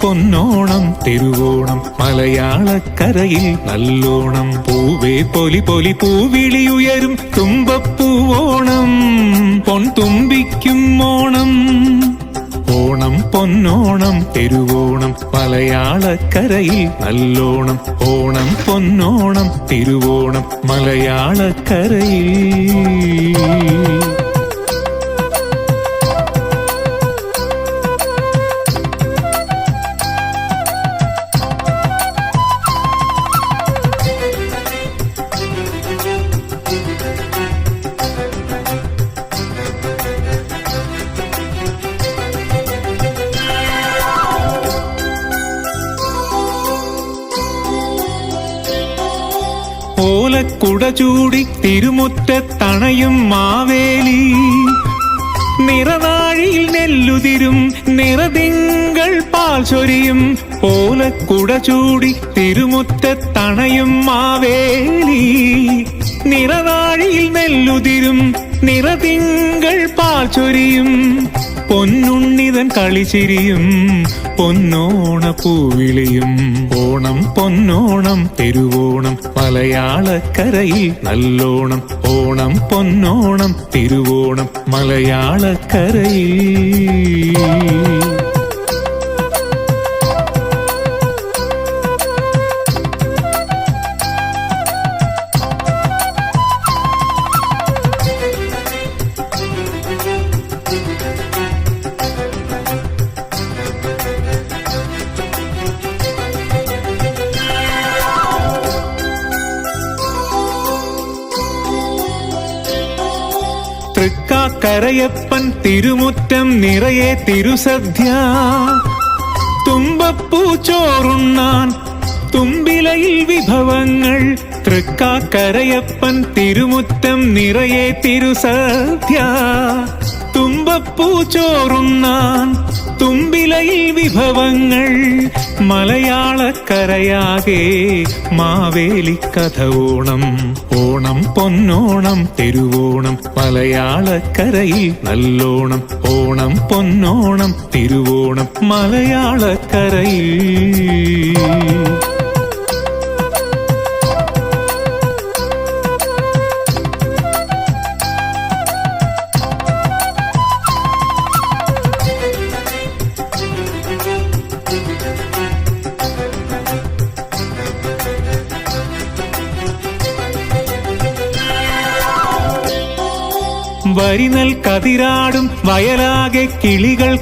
പൊന്നോണം തിരുവോണം മലയാളക്കരയിൽ നല്ലോണം പൂവേ പൊലി പൊലി പൂവിളിയുയരും തുമ്പപ്പൂവോണം പൊൻതുമ്പിക്കും ഓണം ഓണം പൊന്നോണം തിരുവോണം മലയാളക്കരയിൽ നല്ലോണം ഓണം പൊന്നോണം തിരുവോണം മലയാളക്കരയിൽ. ഓലക്കുട ചൂടി തിരുമുറ്റത്തണയും മാവേലി നിറനാഴിയിൽ നെല്ലുതിരും നിറതിങ്കൾ പാൽ ചൊരിയും. ഓലക്കുട ചൂടി തിരുമുറ്റത്തണയും മാവേലി നിറനാഴിയിൽ നെല്ലുതിരും നിറതിങ്കൾ പാൽ ചൊരിയും. പൊന്നുണ്ണിതൻ കളിച്ചിരിയും പൊന്നോണ പൂവിളിയും. ഓണം പൊന്നോണം തിരുവോണം മലയാളക്കരയിൽ നല്ലോണം ഓണം പൊന്നോണം തിരുവോണം മലയാളക്കരയിൽ. തൃക്കാക്കരയപ്പൻ തിരുമുറ്റം നിറയെ തിരുസദ്യ തുമ്പപ്പൂ ചോറുണ്ണാൻ തുമ്പിലയിൽ വിഭവങ്ങൾ. തൃക്കാക്കരയപ്പൻ തിരുമുറ്റം നിറയെ തിരുസദ്യ തുമ്പപ്പൂ ചോറുണ്ണാൻ തുമ്പിലയിൽ വിഭവങ്ങൾ. മലയാളക്കരയാകെ മാവേലിക്കഥ ഓണം ഓണം പൊന്നോണം തിരുവോണം മലയാളക്കരയിൽ നല്ലോണം ഓണം പൊന്നോണം തിരുവോണം മലയാളക്കരയിൽ. വരിനൽ കതിരാടും വയലാകെ കിളികൾ